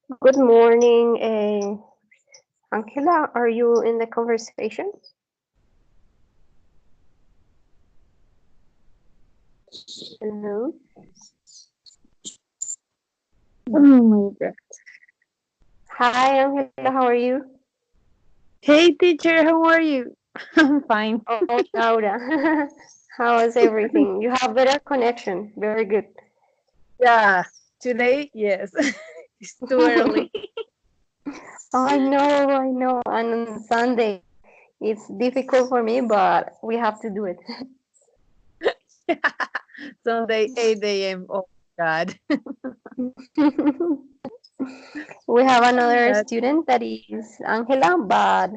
Good morning, Angela. Are you in the conversation? Hello. Oh my God. Hi, Angela. How are you? Hey teacher, how are you? I'm fine. Oh, Laura. How is everything? You have better connection. Very good. Yeah, today, yes. It's too early. I know. And on Sunday, it's difficult for me, but we have to do it. Sunday, 8 a.m. Oh God. We have another That, student that is Angela, but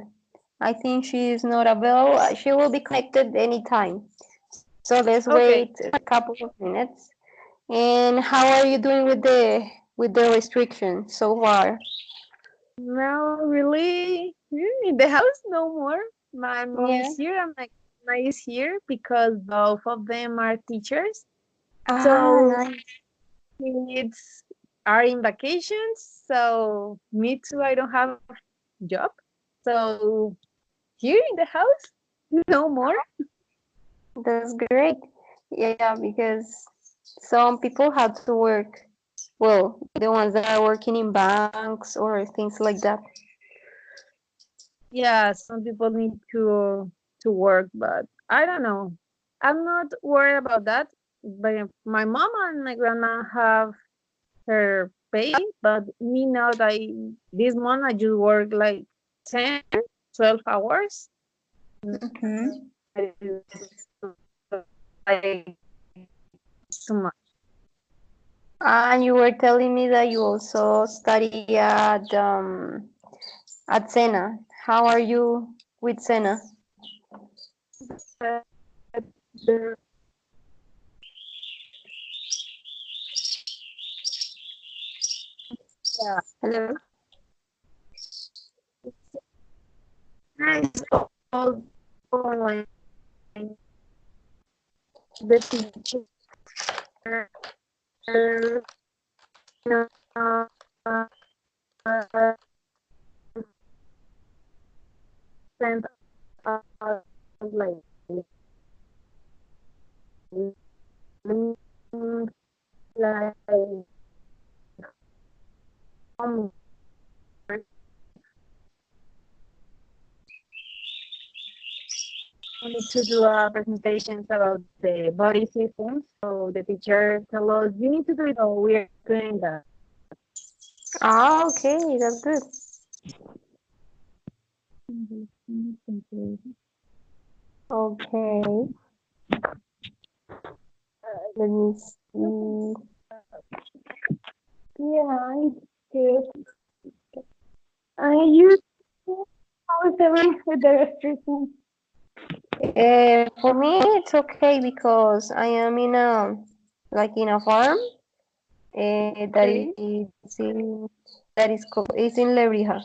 I think she is not available. She will be connected anytime. So let's wait okay. a couple of minutes. And how are you doing with the restrictions so far? Now, really, in the house, no more. My mom Yeah. is here and my grandma is here because both of them are teachers. Ah, So nice. kids are in vacations. So me too, I don't have job. So here in the house, no more. That's great. Yeah, because some people have to work. Well, the ones that are working in banks or things like that. Yeah, some people need to work, but I don't know. I'm not worried about that. But my mom and my grandma have her pay, but me now that this month I just work like 10, 12 hours. Hmm. Like too much. And you were telling me that you also study at Sena. How are you with Sena? The- Yeah, Hello. it's all online. The teacher uh, sent us like links, like homework. We need to do presentations about the body systems. So the teacher tell us you need to do it, or we are doing that. Ah, okay, that's good. Okay, let me see. Yeah, it's good. I use how is everything with the restrictions? For me, it's okay because I am in a like in a farm that Okay. is in Lebrija,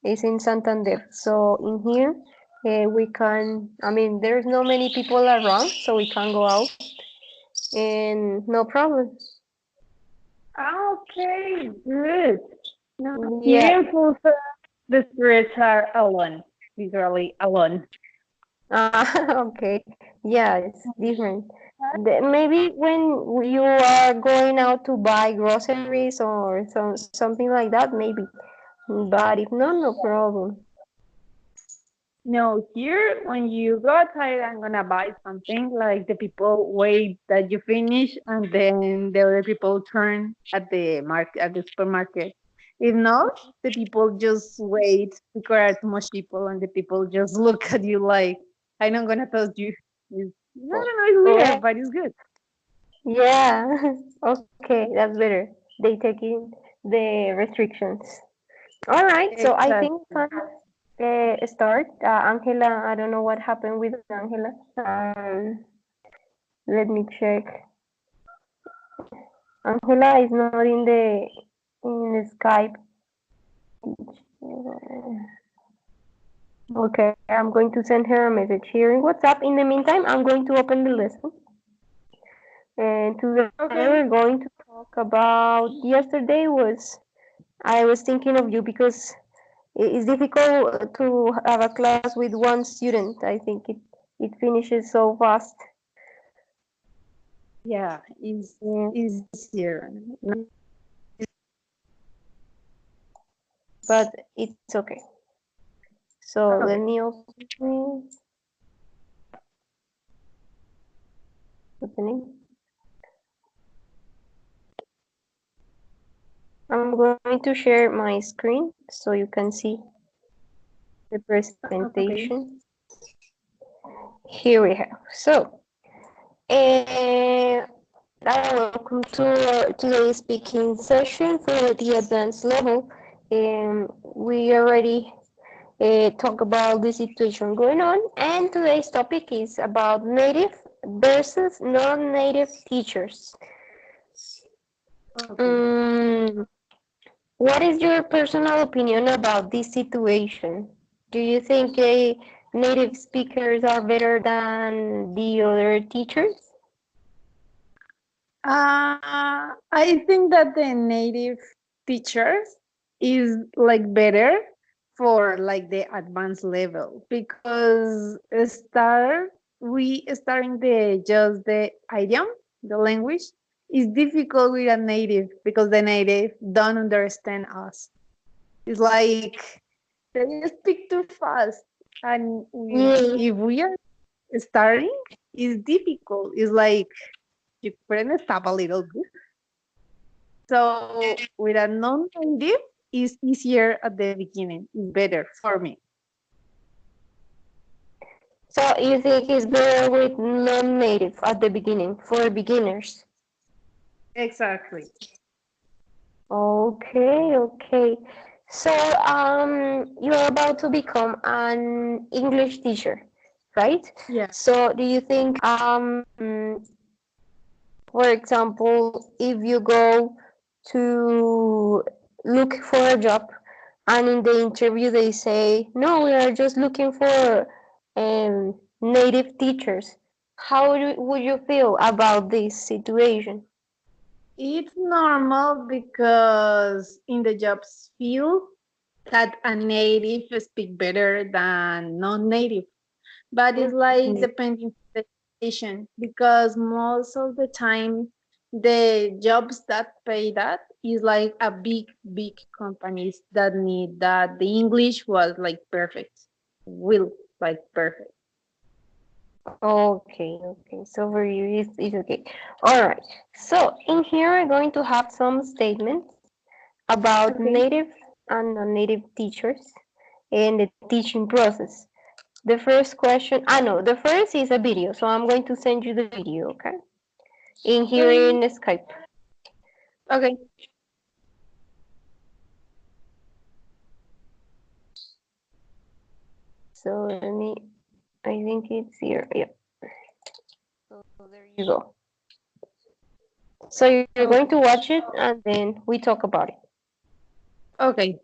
is in Santander. So in here, we can. I mean, there's no many people around, so we can go out and no problem. Okay, good. Now Yeah. here in Fulsa, the spirits are alone, literally alone. Okay. Yeah, it's different. Maybe when you are going out to buy groceries or something like that, maybe. But if not, no problem. No, here when you go outside and gonna buy something, like the people wait that you finish and then the other people turn at the market at the supermarket. If not, the people just wait because there are too much people and the people just look at you like I'm not gonna touch you. I Oh, don't know, it's oh, weird, but it's good. yeah. Okay, that's better. They take in the restrictions. All right, so I think Exactly. we can start. Angela, I don't know what happened with Angela. Let me check. Angela is not in the Skype. Okay, I'm going to send her a message here in WhatsApp. In the meantime, I'm going to open the lesson. And today we're Okay. going to talk about yesterday was I was thinking of you because it's difficult to have a class with one student. I think it finishes so fast. Yeah, it's Yeah, easier. but it's okay. So let Okay. me opening. I'm going to share my screen so you can see the Okay. presentation. Here we have. So, uh, welcome to today's speaking session for the advanced level. We already talk about the situation going on, and today's topic is about native versus non-native teachers. Okay. Um, what is your personal opinion about this situation? Do you think native speakers are better than the other teachers? I think that the native teachers is like better for like the advanced level because we starting the just the idiom, the language is difficult with a native because the native don't understand us. It's like they speak too fast, and Yeah. if we are starting, it's difficult. It's like you couldn't stop a little bit. So with a non-native, it's easier at the beginning. It's better for me. So you think it's better with non-native at the beginning for beginners? Exactly. Okay, okay. So you're about to become an English teacher, right? Yeah. So do you think for example, if you go to look for a job and in the interview they say, no, we are just looking for native teachers, how would you feel about this situation? It's normal because in the jobs field that a native speak better than non-native. But it's like Mhm. depending on the situation because most of the time the jobs that pay that is like a big companies that need that the English was like perfect, will like perfect. Okay, okay. So for you, it's okay. All right. So in here, we're going to have some statements about Okay. native and non-native teachers and the teaching process. The first question, no, the first is a video. So I'm going to send you the video, okay? In here Okay. in Skype. Okay. So I think it's here. Yeah. So there you go. So you're going to Okay. watch it and then we talk about it. Okay.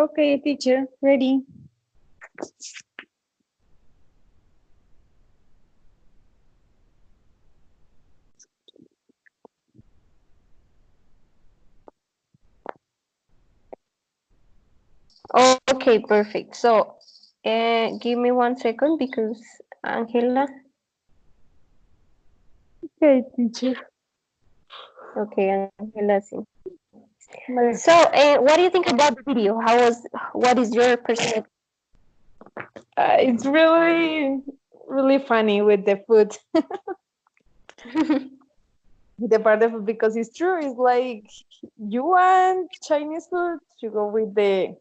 Okay, teacher, ready. Okay, perfect. So, give me 1 second because Angela. Okay, teacher. Okay, Angela. See. Vale. So, what do you think about the video? What is your perspective? It's really, really funny with the food. The part of it, because it's true. It's like you want Chinese food, you go with the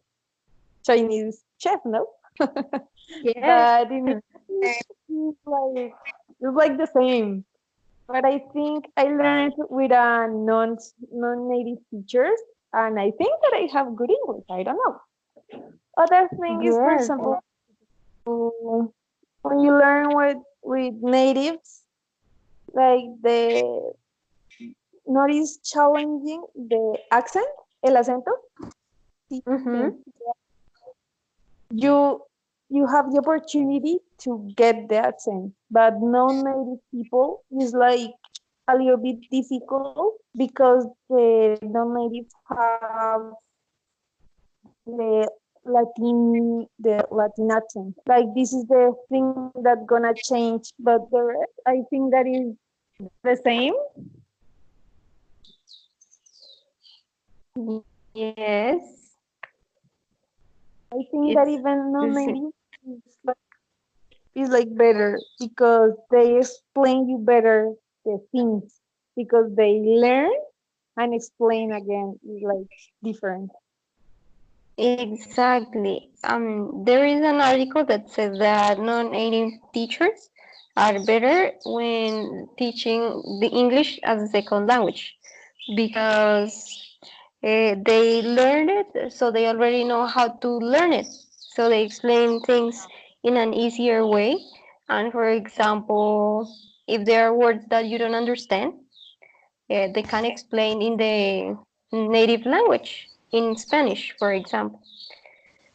Chinese chef, no? Yeah. But in English, it's like the same. But I think I learned with a non-native teachers, and I think that I have good English. I don't know. Other thing is, for Yes. example, when you learn with natives, like the not is challenging the accent, el acento. Mm-hmm. You you have the opportunity to get the accent, but non-native people is like a little bit difficult because the non-natives have the Latin accent. Like this is the thing that gonna change, but the rest, I think that is the same. Yes. I think that It's even the same. non-native is like better because they explain you better the things because they learn and explain again is like different. Exactly. There is an article that says that non-native teachers are better when teaching the English as a second language because they learn it, so they already know how to learn it. So they explain things in an easier way. And for example, if there are words that you don't understand, they can explain in the native language, in Spanish, for example.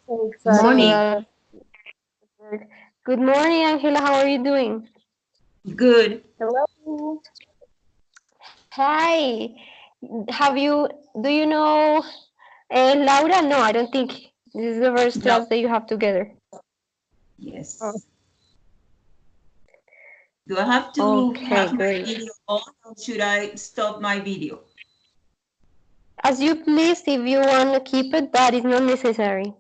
So Exactly. Morning. that good morning, Angela. How are you doing? Good. Hello. Hi. Have you? Do you know Laura? No, I don't think this is the first No. class that you have together. Oh, Yes. Do I have to Okay, have my great. video on or should I stop my video? As you please, if you want to keep it, that is not necessary.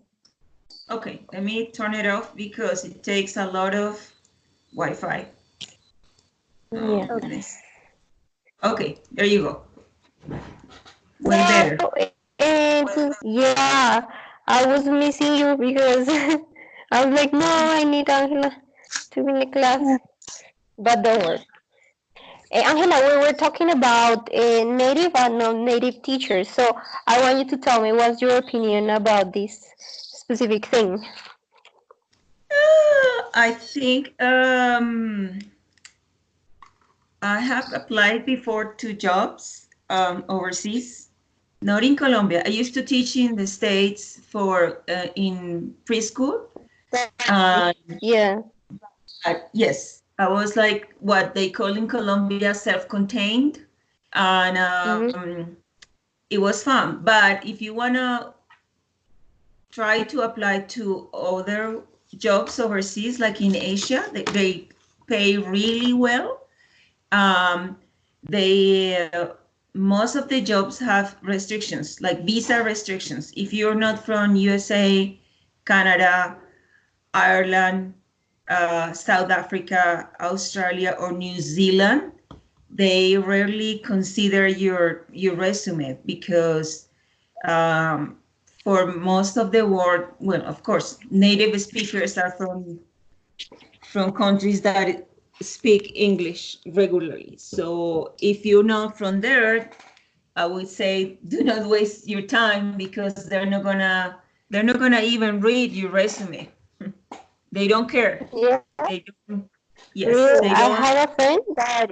Okay, let me turn it off because it takes a lot of Wi-Fi. Oh, Yeah. goodness. Okay, there you go. Way better. So, yeah, I was missing you because I was like, no, I need Angela to be in the class. But don't worry. Angela, we were talking about native and non-native teachers. So I want you to tell me what's your opinion about this specific thing. I think I have applied before to jobs overseas, not in Colombia. I used to teach in the States for in preschool. Yeah. Yes, I was like what they call in Colombia self-contained, and Mm-hmm. it was fun. But if you wanna try to apply to other jobs overseas, like in Asia, they pay really well. Um, they most of the jobs have restrictions, like visa restrictions. If you're not from USA, Canada, Ireland, South Africa, Australia, or New Zealand, they rarely consider your resume because for most of the world, well, of course, native speakers are from countries that speak English regularly. So if you're not from there, I would say do not waste your time because they're not gonna even read your resume. They don't care. Yeah. They don't. Yes, Really, they I don't. have a friend that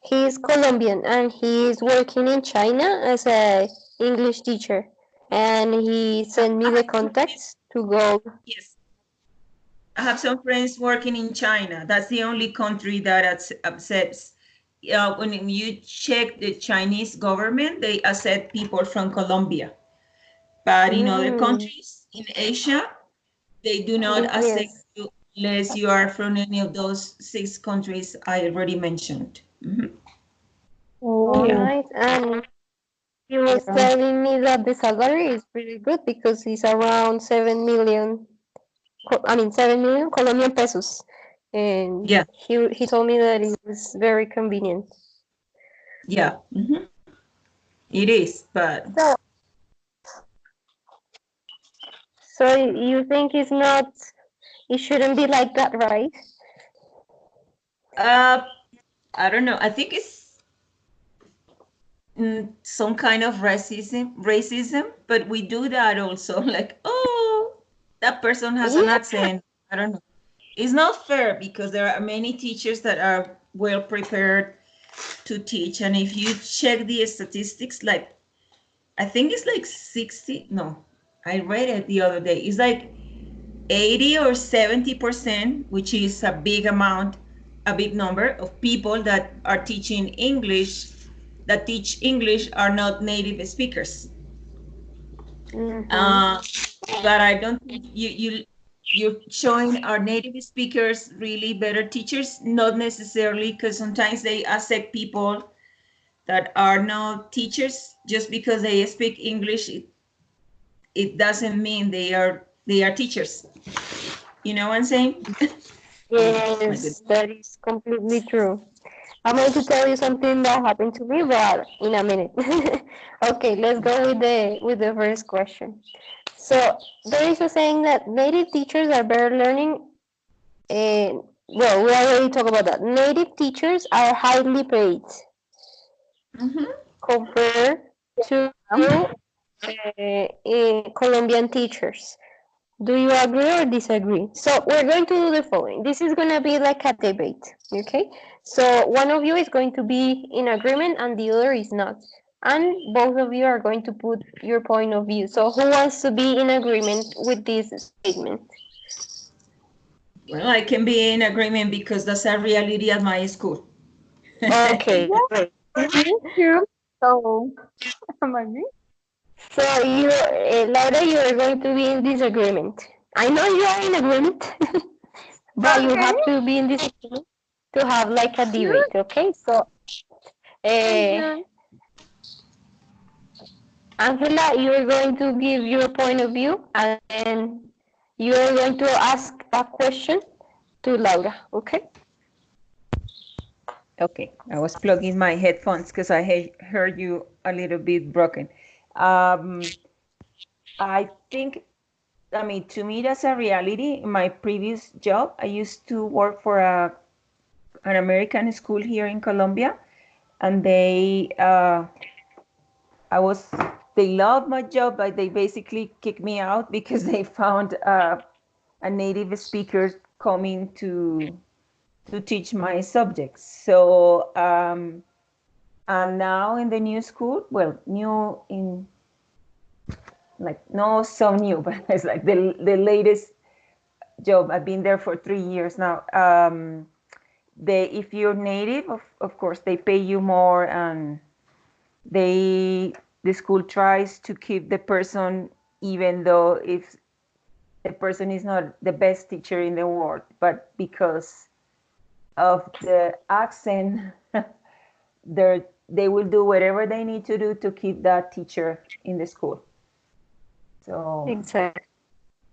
he's Colombian and he's working in China as a English teacher. and he sent me I the have some friends, contacts to go. yes, I have some friends working in China. That's the only country that accepts. When you check the Chinese government, they accept people from Colombia. But in other Mm, countries in Asia, they do not accept yes. you unless you are from any of those 6 countries I already mentioned. Mhm. All Oh, right. And he was yeah. telling me that the salary is pretty good because it's around 7 million, 7 million Colombian pesos. And Yeah, he told me that it was very convenient. yeah, it is. But So, so you think it's not, it shouldn't be like that, right? uh, I don't know. I think it's some kind of racism, but we do that also. Like, oh, that person has an Yeah. accent. I don't know. It's not fair because there are many teachers that are well prepared to teach, and if you check the statistics, like I think it's like 60. No, I read it the other day. It's like 80 or 70%, which is a big amount, a big number of people that are teaching English, that teach English are not native speakers. Mm-hmm. Uh, but I don't think you're showing our native speakers really better teachers, not necessarily because sometimes they accept people that are not teachers just because they speak English. It doesn't mean they are teachers. You know what I'm saying? My Yes, goodness. that is completely true. I'm going to tell you something that happened to me, but in a minute. Okay, let's go with the first question. So there is a saying that native teachers are better learning. Well, we already talked about that. Native teachers are highly paid Mhm. compared to Colombian teachers. Do you agree or disagree? So we're going to do the following. This is going to be like a debate, okay? So one of you is going to be in agreement and the other is not. And both of you are going to put your point of view. So who wants to be in agreement with this statement? Well, I can be in agreement because that's a reality at my school. Okay, Yeah, great. me too. So, am I me? So you, Laura, you are going to be in disagreement. I know you are in agreement, but you Okay, have to be in disagreement to have like a sure. debate, okay? So Uh, Okay. Angela, you're going to give your point of view and then you're going to ask a question to Laura, okay? Okay, I was plugging my headphones because I heard you a little bit broken. Um, I think, I mean, to me, that's a reality. In my previous job, I used to work for an American school here in Colombia, and I was, they loved my job, but they basically kicked me out because they found a native speaker coming to teach my subjects. So, and now in the new school, well, new in like no so new, but it's like the latest job. I've been there for 3 years now. They, if you're native, of course, they pay you more, and the school tries to keep the person, even though if the person is not the best teacher in the world, but because of the accent, they will do whatever they need to do to keep that teacher in the school. So Exactly.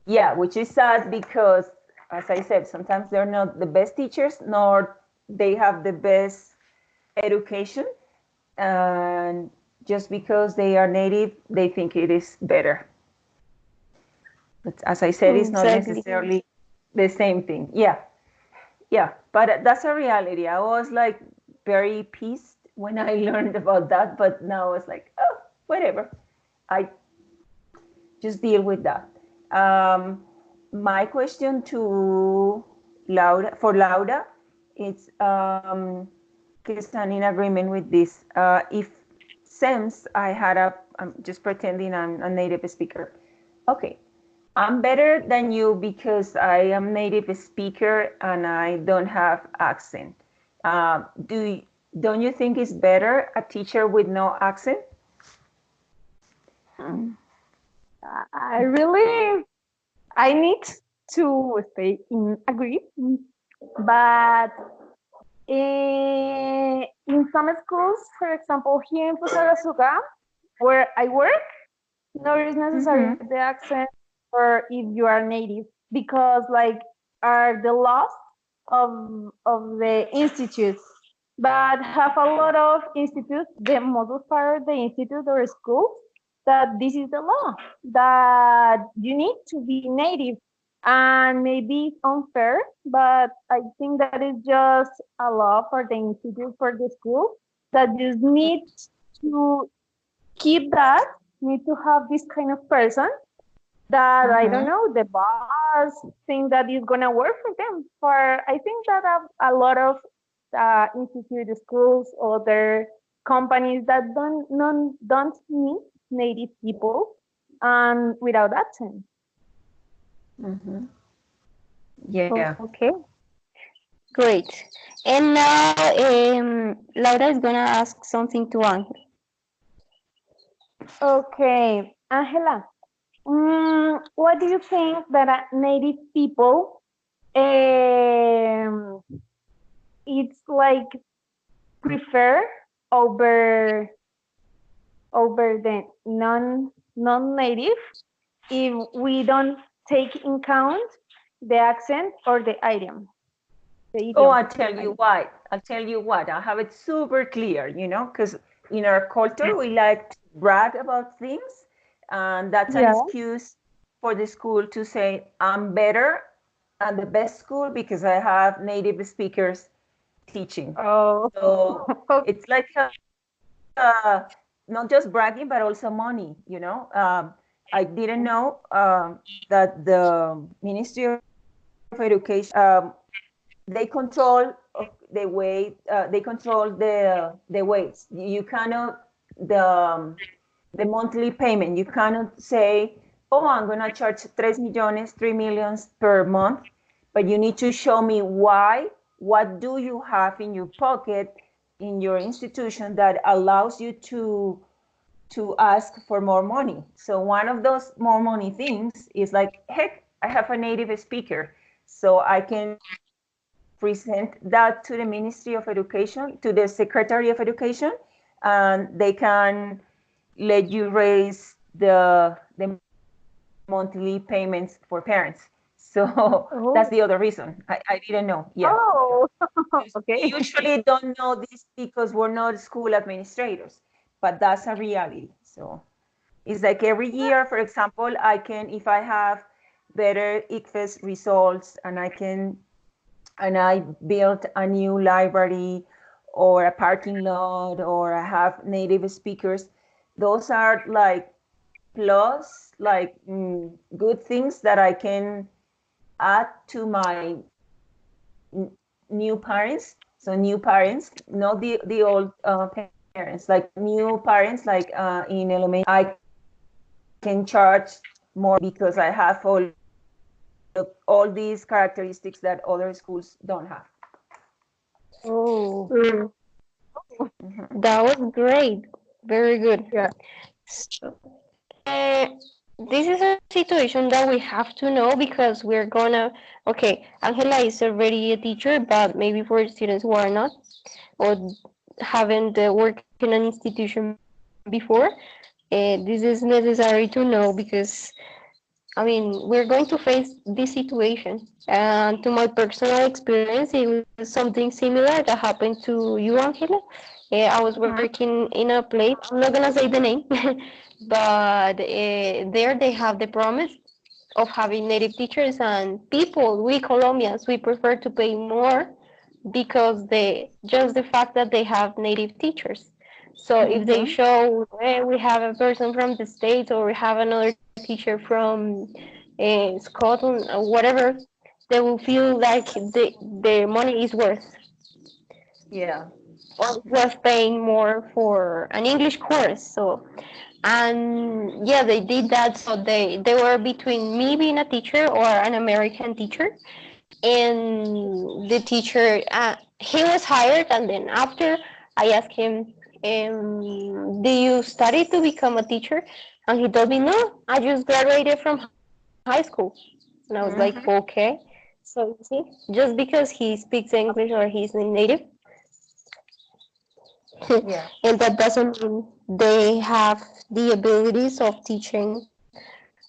yeah, which is sad because, as I said, sometimes they're not the best teachers, nor they have the best education, and just because they are native, they think it is better. But as I said, it's not Exactly. necessarily the same thing. Yeah, yeah, but that's a reality. I was like very pissed when I learned about that, but now it's like, oh, whatever. I just deal with that. My question to Laura, for Laura, it's because I'm in agreement with this. If since I had I'm just pretending I'm a native speaker. Okay, I'm better than you because I am native speaker and I don't have accent. Don't you think it's better a teacher with no accent? I really, I need to stay in agree, but in some schools, for example, here in Fusagasugá, where I work, no, it's necessary the accent or if you are native because like are the laws of the institutes, but have a lot of institutes, the most part of the institute or schools that this is the law that you need to be native, and maybe it's unfair, but I think that is just a law for the institute for the school that just need to keep that, need to have this kind of person that I don't know, the boss think that is gonna work for them. For I think that a lot of institute schools, other companies that don't need native people and without accent. Yeah. Okay, great. And now Laura is gonna ask something to Angel. Okay, Angela, what do you think that native people it's like prefer over the non-native if we don't take in count the accent or the idiom. Oh, I'll tell you what. I have it super clear, because in our culture, we like to brag about things. And that's an excuse for the school to say, I'm better and the best school because I have native speakers teaching. Oh. So it's like not just bragging, but also money, I didn't know that the Ministry of Education, they control the way they control the weights. You cannot the monthly payment. You cannot say, oh, I'm gonna charge 3 millions per month, but you need to show me why. What do you have in your pocket in your institution that allows you to ask for more money? So one of those more money things is like, heck, I have a native speaker, so I can present that to the Ministry of Education, to the Secretary of Education, and they can let you raise the monthly payments for parents. So that's the other reason. I didn't know. Yeah. Oh, okay. We usually don't know this because we're not school administrators, but that's a reality. So it's like every year, for example, if I have better ICFES results and I built a new library or a parking lot, or I have native speakers, those are like plus, like good things that I can add to my new parents. So new parents, not the old parents, like new parents, like in elementary, I can charge more because I have all these characteristics that other schools don't have. Oh, That was great. Very good. yeah. So, this is a situation that we have to know because we're gonna. Okay, Angela is already a teacher, but maybe for students who are not or haven't worked in an institution before, this is necessary to know because I mean, we're going to face this situation. And to my personal experience, it was something similar that happened to you, Angela. I was working in a place, I'm not going to say the name, but there they have the promise of having native teachers, and people, we Colombians, we prefer to pay more because just the fact that they have native teachers. So if they show we have a person from the States or we have another teacher from Scotland or whatever, they will feel like the money is worth. Yeah. Or worth paying more for an English course. So And yeah, they did that. So they were between me being a teacher or an American teacher, and the teacher he was hired, and then after I asked him, do you study to become a teacher? And he told me, no, I just graduated from high school. And I was like, Mhm. okay. So you see, just because he speaks English or he's native, Yeah. and that doesn't mean they have the abilities of teaching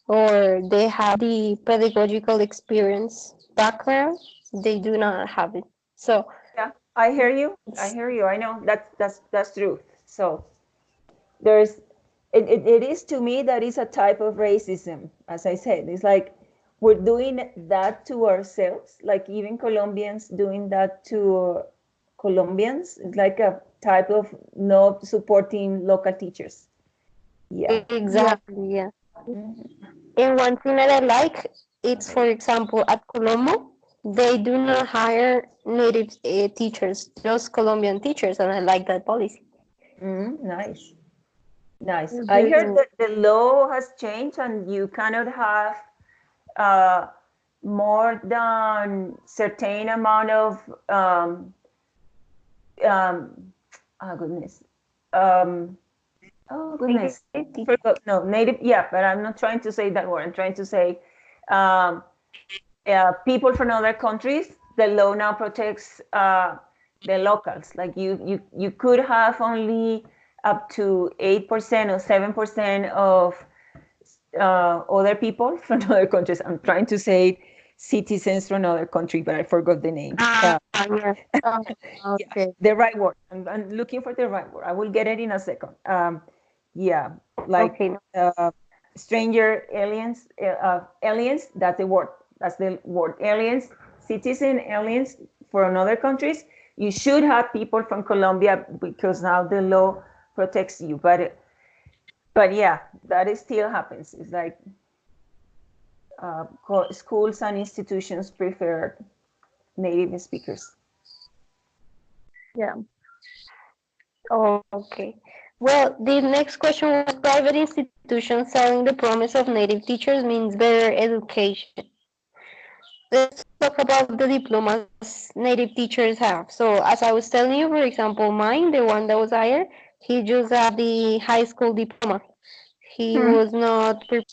or they have the pedagogical experience background. They do not have it. So Yeah, I hear you. I it's hear you. I know that's true. So there's it is to me that is a type of racism. As I said, it's like we're doing that to ourselves, like even Colombians doing that to Colombians. It's like a type of not supporting local teachers. Yeah. Yeah. exactly, yeah. Mhm. And one thing that I like, it's for example at Colombo, they do not hire native teachers, just Colombian teachers, and I like that policy. Nice. Nice. I The- heard Mm, that the law has changed and you cannot have uh, more than certain amount of um, oh goodness, um, oh native goodness, teachers. forgot. No, native. Yeah, but I'm not trying to say that word. I'm trying to say um, people from other countries. The law now protects the locals. Like you could have only up to 8% or 7% of other people from other countries. I'm trying to say citizens from other country, but I forgot the name. Yeah. oh, Yeah, okay. the right word. I'm looking for the right word. I will get it in a second. Yeah, like Okay. stranger aliens, aliens. That's the word. That's the word. Aliens, citizen aliens from other countries. You should have people from Colombia because now the law protects you. But yeah, that is still happens. It's like schools and institutions prefer native speakers. Yeah. Oh, okay. Well, the next question was private institutions selling the promise of native teachers means better education. Let's talk about the diplomas native teachers have. So, as I was telling you, for example, mine, the one that was hired, he just had the high school diploma. He Hmm. was not prepared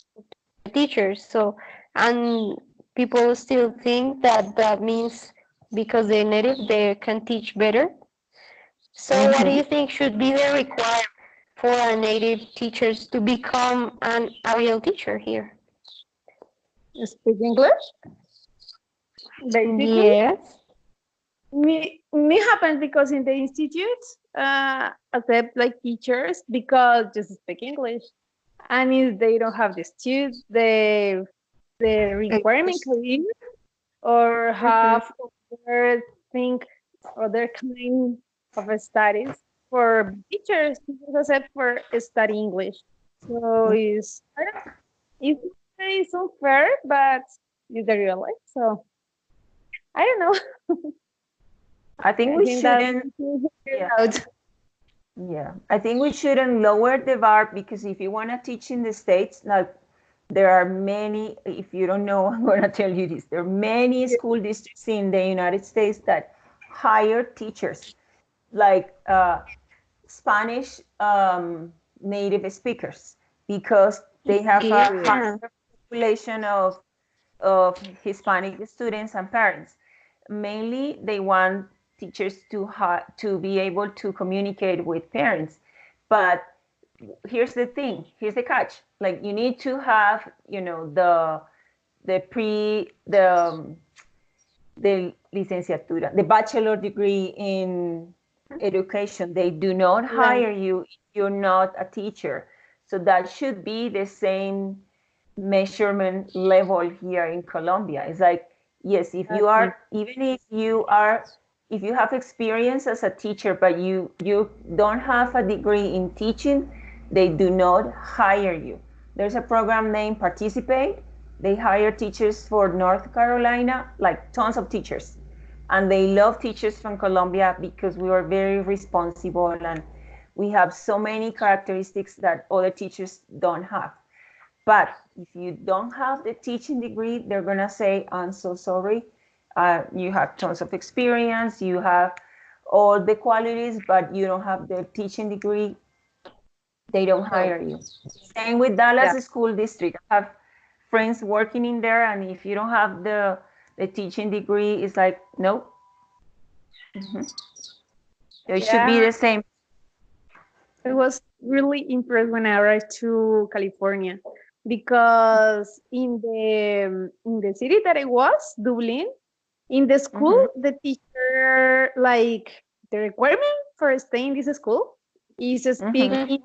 teacher. So, and people still think that that means because they're native, they can teach better. So, what do Mm-hmm. you think should be the requirement for a native teachers to become a real teacher here? Speak English, basically. Yes. Me happens because in the institutes accept like teachers because just speak English, and if they don't have the students, the requirement career or Mhm. have other thing, other kind of studies for teachers, teachers accept for study English. So it's I don't it's it's unfair, but it's the real life. So I don't know. I think I we think that shouldn't. we should figure Yeah. it out. Yeah, I think we shouldn't lower the bar because if you want to teach in the States, like there are many, if you don't know, I'm going to tell you this. There are many school districts in the United States that hire teachers, like Spanish native speakers, because they have a Yeah. higher population of Hispanic students and parents. Mainly, they want teachers to be able to communicate with parents. But here's the thing. Here's the catch. Like you need to have, the pre the licenciatura, the bachelor degree in education. They do not Right. hire you if you're not a teacher. So that should be the same measurement level here in Colombia. It's like, yes, if you Exactly. are, even if you have experience as a teacher, but you don't have a degree in teaching, they do not hire you. There's a program named Participate. They hire teachers for North Carolina, like tons of teachers. And they love teachers from Colombia because we are very responsible and we have so many characteristics that other teachers don't have. But if you don't have the teaching degree, they're gonna say, I'm so sorry. You have tons of experience, you have all the qualities, but you don't have the teaching degree, they don't hire you. Same with Dallas School District. I have friends working in there, and if you don't have the teaching degree, it's like, nope. It should be the same. I was really impressed when I arrived to California because in the city that I was, Dublin, in the school, the teacher, like, the requirement for staying in this school is to speak Indian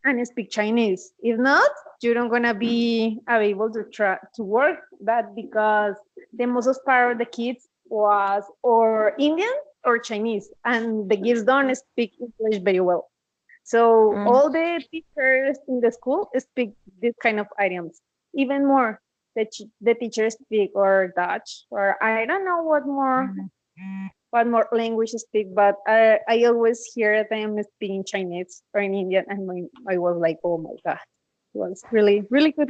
and speak Chinese. If not, you're not gonna be able to try to work that, because the most part of the kids was or Indian or Chinese, and the kids don't speak English very well. So all the teachers in the school speak this kind of items. Even more, the teachers speak or Dutch, or I don't know what more language speak, but I always hear them speaking Chinese or in Indian, and I was like, oh my god, it was really really good.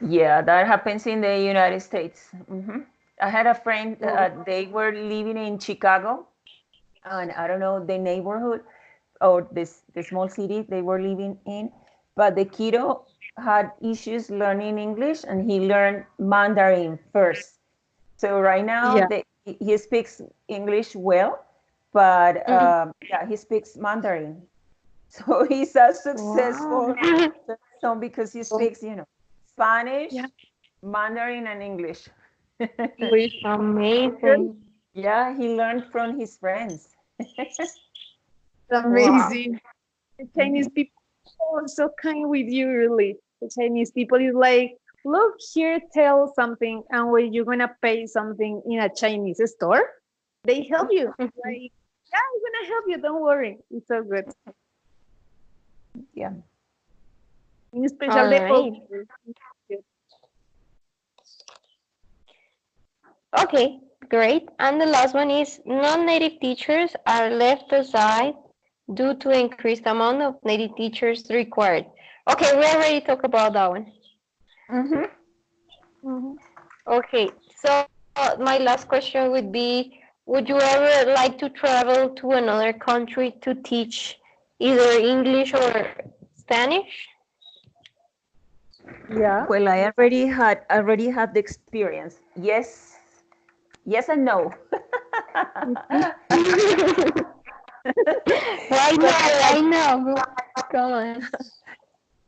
Yeah, that happens in the United States. I had a friend, they were living in Chicago, and I don't know the neighborhood or the small city they were living in, but the kiddo had issues learning English, and he learned Mandarin first. So right now he speaks English well, but he speaks Mandarin. So he's a successful person because he speaks, Spanish, Mandarin, and English. Amazing. Yeah, he learned from his friends. Amazing. The Chinese people are so kind with you, really. The Chinese people is like, look here, tell something, and when you're gonna pay something in a Chinese store, they help you. Like, yeah, I'm gonna help you, don't worry. It's so good. Yeah. In special the old. Okay, great. And the last one is non-native teachers are left aside due to increased amount of native teachers required. Okay, we already talked about that one. Okay, so my last question would be, would you ever like to travel to another country to teach either English or Spanish? Yeah. Well, I already had the experience. Yes and no. Why no? Come on.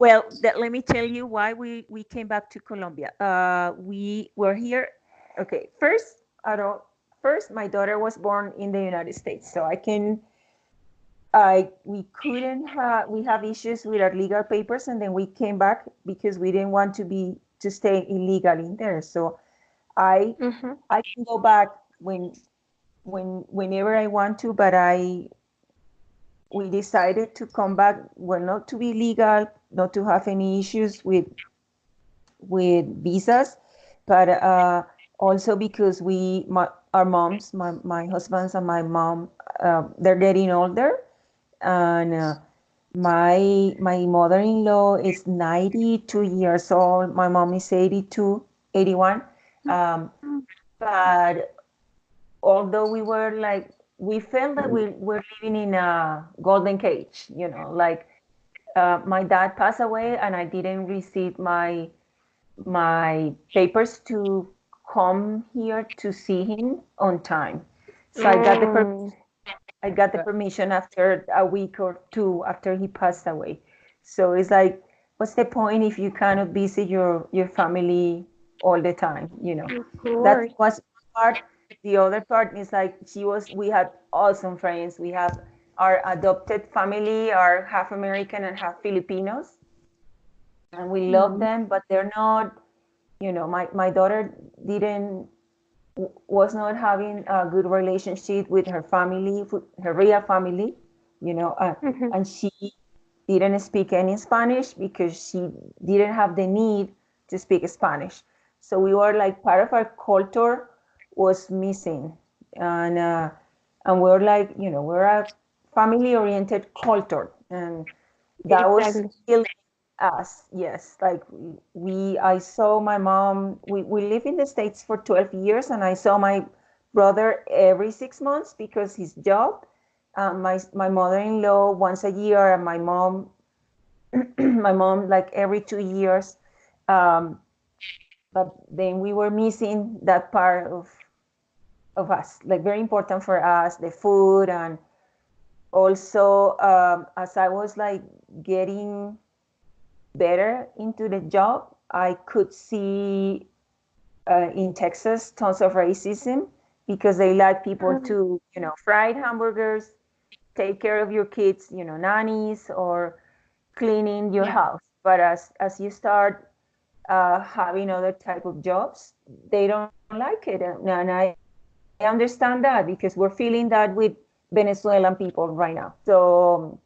Well, let me tell you why we came back to Colombia. We were here. Okay, first, my daughter was born in the United States, so we have issues with our legal papers, and then we came back because we didn't want to stay illegally in there. So I can go back whenever I want to, but we decided to come back, well, not to be legal, not to have any issues with visas, but also because our moms, my husband's and my mom, they're getting older, and my mother-in-law is 92 years old. My mom is 81. But although we felt that we were living in a golden cage, like my dad passed away and I didn't receive my papers to come here to see him on time. So I got the permission after a week or two after he passed away. So it's like, what's the point if you cannot visit your family all the time? That was part. The other part is like we had awesome friends. We have our adopted family are half American and half Filipinos, and we love them, but they're not, my daughter was not having a good relationship with her family, her real family, and she didn't speak any Spanish because she didn't have the need to speak Spanish. So we were like, part of our culture was missing, and we're like, we're a family-oriented culture, and that was Exactly. still us. Yes, like I saw my mom. We live in the States for 12 years, and I saw my brother every 6 months because his job. My mother-in-law once a year, and my mom my mom like every 2 years. Um, but then we were missing that part of us, like very important for us, the food. And also, as I was like getting better into the job, I could see in Texas tons of racism because they like people to, fried hamburgers, take care of your kids, nannies, or cleaning your Yeah. house. But as you start having other type of jobs, they don't like it, and I understand that because we're feeling that with Venezuelan people right now. So,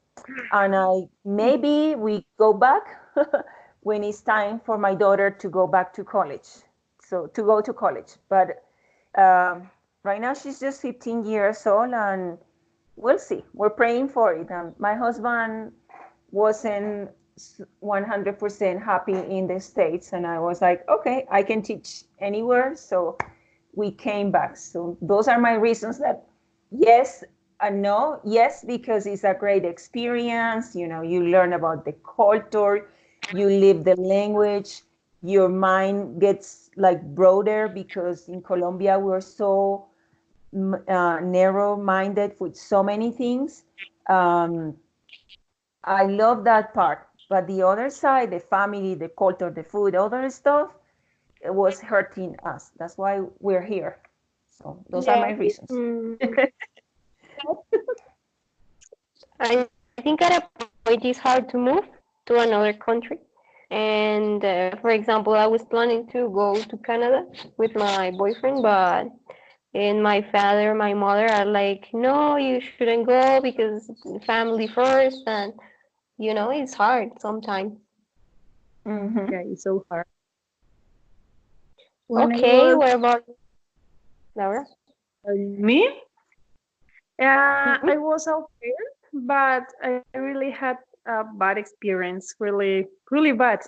and maybe we go back when it's time for my daughter to go back to college. So to go to college, but right now she's just 15 years old, and we'll see. We're praying for it. My husband wasn't 100% happy in the States, and I was like, okay, I can teach anywhere. So we came back. So those are my reasons that yes and no. Yes, because it's a great experience. You learn about the culture, you live the language, your mind gets like broader because in Colombia we're so narrow-minded with so many things. Um, I love that part. But the other side, the family, the culture, the food, other stuff, it was hurting us. That's why we're here. So those are my Yeah. reasons. Mm, I think at a point it's hard to move to another country. And for example, I was planning to go to Canada with my boyfriend, but and my father, my mother are like, no, you shouldn't go because family first, and it's hard sometimes. Mm-hmm. Yeah, it's so hard. When I Okay, was what about you, Laura? me, Mhm. I was out there, but I really had a bad experience, really, really bad.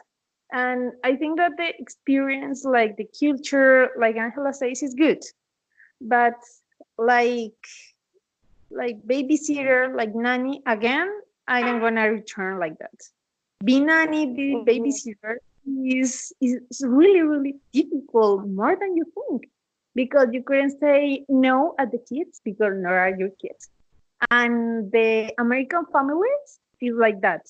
And I think that the experience, like the culture, like Angela says, is good. But like babysitter, like nanny, again, I don't gonna return like that. Be nanny, be Mhm. babysitter is really, really difficult, more than you think, because you couldn't say no at the kids because no are your kids. And the American families is like that.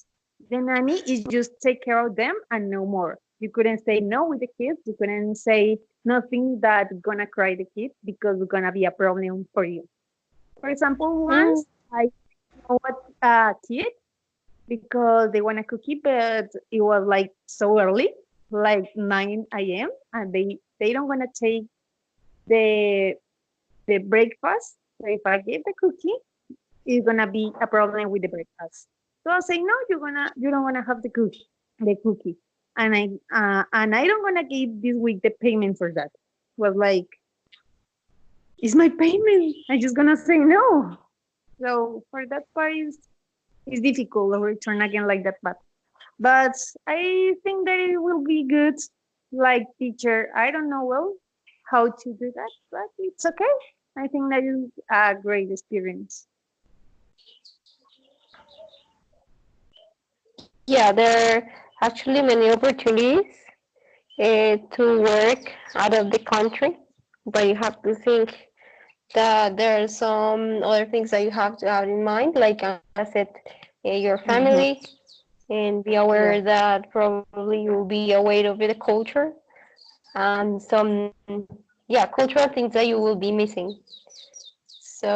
The nanny is just take care of them and no more. You couldn't say no with the kids. You couldn't say nothing that gonna cry the kids because it's gonna be a problem for you. For example, Mm, once I know what a kid because they want a cookie, but it was like so early, like 9 a.m. and they don't want to take the breakfast. So if I give the cookie, it's gonna be a problem with the breakfast. So I say no, you don't wanna have the cookie, and I don't wanna give this week the payment for that. Was like, it's my payment. I just gonna say no. So for that part is difficult to return again like that. But I think that it will be good. Like teacher, I don't know well how to do that, but it's okay. I think that is a great experience. yeah, there are actually many opportunities to work out of the country, but you have to think that there are some other things that you have to have in mind, like I said, your Mm-hmm. family, and be Yeah. aware that probably you'll be aware of the culture and some, yeah, cultural things that you will be missing. So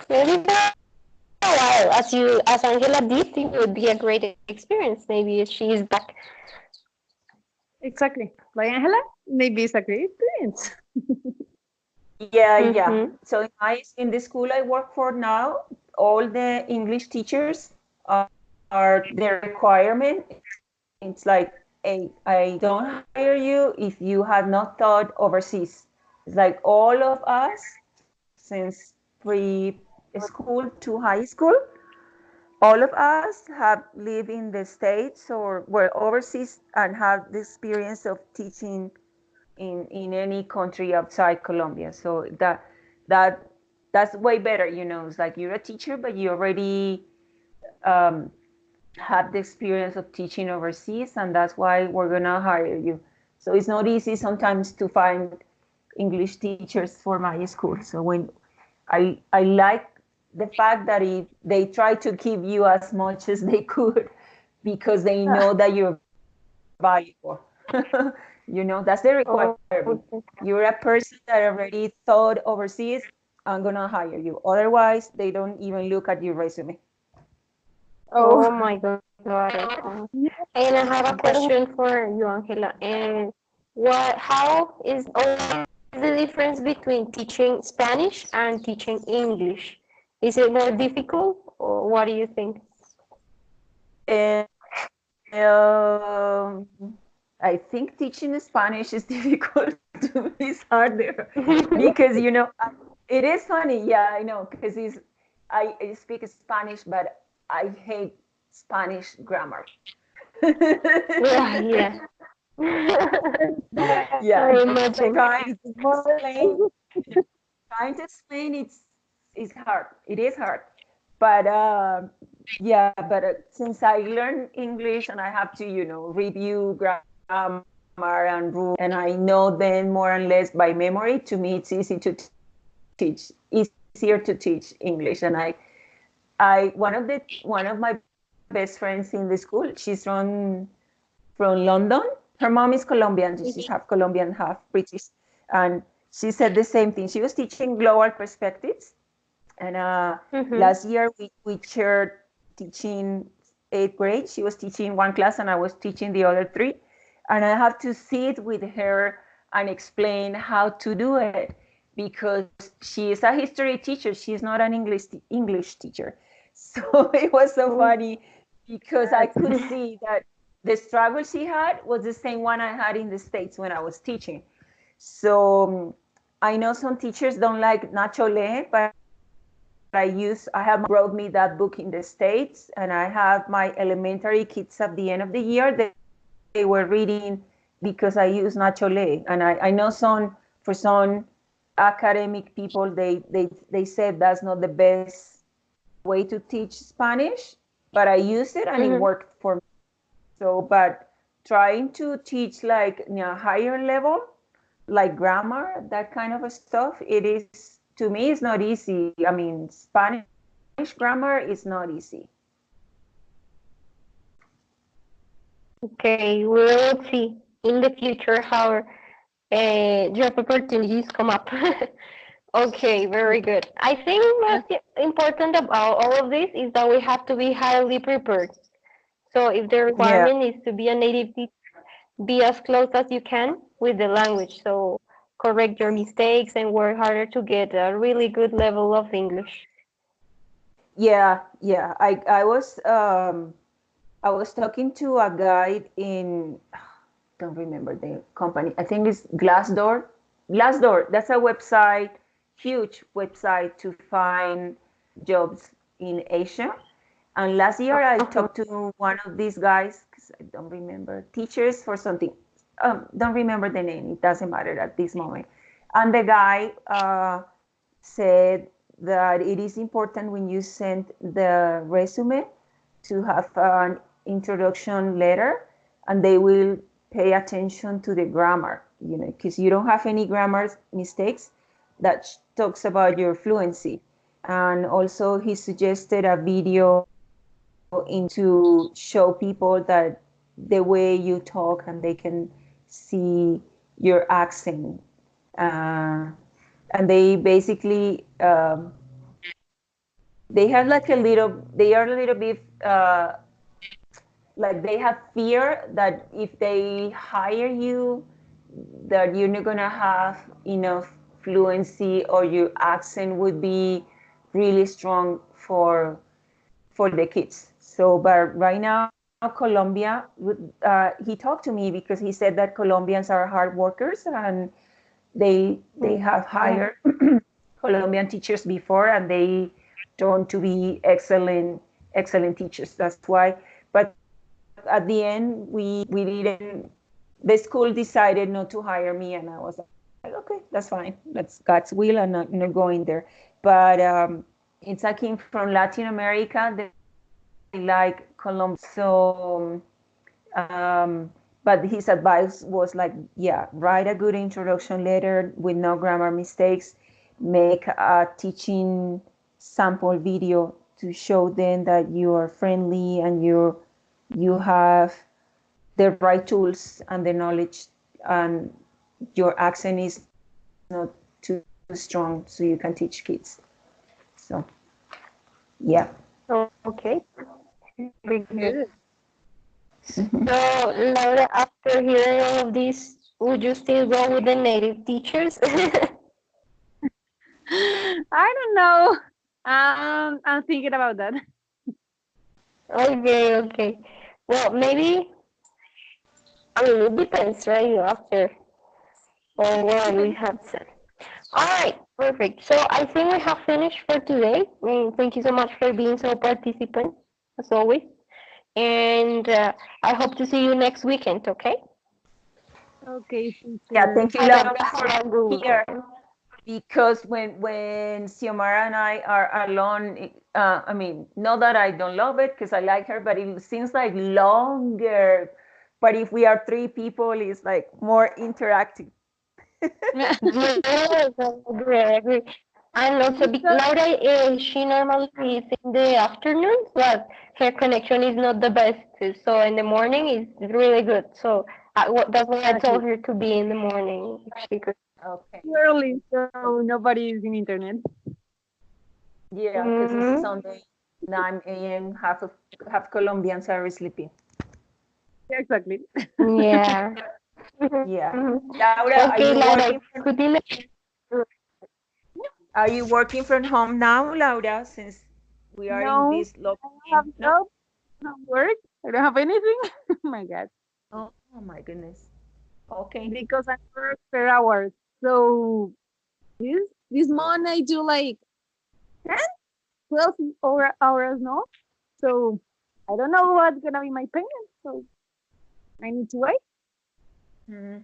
maybe for a while, as Angela did, it would be a great experience. Maybe she's back. Exactly. Like Angela, maybe it's a great experience. Yeah, yeah. Mm-hmm. So in the school I work for now, all the English teachers are the requirement. It's like, hey, I don't hire you if you have not taught overseas. It's like all of us since pre-school to high school, all of us have lived in the States or were overseas and have the experience of teaching in any country outside Colombia. So that that's way better, you know. It's like you're a teacher, but you already um, have the experience of teaching overseas, and that's why we're gonna hire you. So it's not easy sometimes to find English teachers for my school. So when I like the fact that if they try to give you as much as they could because they know that you're valuable. You know, that's the Oh, requirement. You're a person that already thought overseas, I'm gonna hire you. Otherwise, they don't even look at your resume. oh Oh, my God. And I have a question for you, Angela. And how is the difference between teaching Spanish and teaching English? Is it more difficult, or what do you think? And um, I think teaching Spanish is difficult to me. It's harder because you know it is funny. Yeah, I know because I speak Spanish, but I hate Spanish grammar. Yeah, yeah. Yeah, I just imagine. trying to explain, it's hard. It is hard, but yeah, but since I learned English and I have to, you know, review grammar and rules, and I know them more or less by memory. To me, it's easy to teach, easier to teach English. And I one of my best friends in the school, she's from London. Her mom is Colombian. She's half Colombian, half British. And she said the same thing. She was teaching global perspectives. And Mm-hmm. last year we shared teaching eighth grade. She was teaching one class and I was teaching the other three. And I have to sit with her and explain how to do it because she is a history teacher. She's not an English teacher. So it was so funny because I could see that the struggle she had was the same one I had in the States when I was teaching. So I know some teachers don't like Nacho Le, but I have brought me that book in the States, and I have my elementary kids at the end of the year. They were reading because I use Nacho Le. And I know for some academic people, they said that's not the best way to teach Spanish, but I used it and it Mm-hmm. worked for me. So, but trying to teach like a higher level, like grammar, that kind of stuff, it is, to me, it's not easy. I mean, Spanish grammar is not easy. Okay, we'll see in the future how job opportunities come up. Okay, very good. I think most important about all of this is that we have to be highly prepared. So if the Yeah. requirement is to be a native teacher, be as close as you can with the language. So correct your mistakes and work harder to get a really good level of English. Yeah. I was talking to a guy in, don't remember the company. I think it's Glassdoor. Glassdoor, that's a website, huge website to find jobs in Asia. And last year I Uh-huh. talked to one of these guys, because I don't remember, teachers for something. Don't remember the name. It doesn't matter at this moment. And the guy said that it is important when you send the resume to have an introduction letter, and they will pay attention to the grammar, you know, because you don't have any grammar mistakes. That talks about your fluency. And also he suggested a video into show people that the way you talk and they can see your accent. Uh, and they basically they have like they are a little bit like they have fear that if they hire you, that you're not gonna have enough fluency or your accent would be really strong for the kids. So, but right now, Colombia, he talked to me because he said that Colombians are hard workers and they have Yeah. hired Colombian teachers before and they turn to be excellent excellent teachers. That's why. But at the end, we didn't. The school decided not to hire me, and I was like, okay, that's fine. That's God's will. I'm not going there. But it's a kid from Latin America. They like Colombia. So, but his advice was like, yeah, write a good introduction letter with no grammar mistakes. Make a teaching sample video to show them that you are friendly and you have the right tools and the knowledge, and your accent is not too strong, so you can teach kids. So, yeah. Okay. Very good. So, Laura, after hearing all of this, would you still go with the native teachers? I don't know. I'm thinking about that. Okay, okay. Well, maybe, I mean, it depends, right, after all what we have said. All right, perfect. So I think we have finished for today. Thank you so much for being so participant, as always. And I hope to see you next weekend, okay? Okay, teacher. Yeah, thank you, Bye, Laura, Laura. for Have a good here. one. Because when Xiomara and I are alone, I mean, not that I don't love it because I like her, but it seems like longer. But if we are three people, it's like more interactive. Yes, I agree, I agree. And also, Laura, she normally is in the afternoons, but her connection is not the best. So in the morning is really good. So that's why I told her to be in the morning. If she could. Okay. Early, so nobody is in internet. Yeah, because it's Mhm. Sunday, 9 a.m. Half Colombians are sleeping. Yeah, exactly. Yeah. Yeah. Mhm. Laura, Okay, Laura, could you make are you working from home now, Laura? Since we are in No, this I don't have lockdown, no? job, I don't have work, I don't have anything. Oh my God. Oh my goodness. Okay. Because I work per hour. So this month I do like 10, 12 hours, no? So I don't know what's gonna be my payment. So I need to wait. Hmm.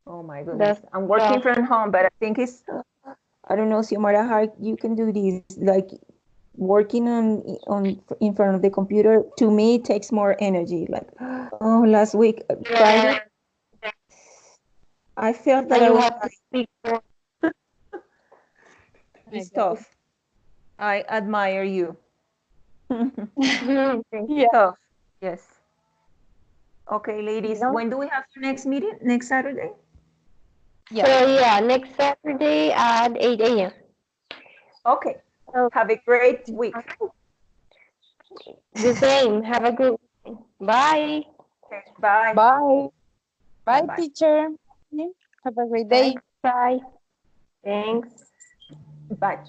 Oh my goodness. that? I'm working from home, but I think it's, I don't know, Xiomara, how you can do this. Like working on in front of the computer, to me, it takes more energy. Like, oh, last week, Friday, I felt that And I you was have to speak more. it's tough. I admire you. Okay. Yeah. Tough. Yes. Okay, ladies, No. when do we have the next meeting? Next Saturday? So yeah, next Saturday at 8 a.m. Okay. Oh, Have a great week. The same. Have a good one. Bye. Okay, bye. Bye. Bye, Bye-bye. teacher. Have a great day. Bye. Bye. Thanks. Bye.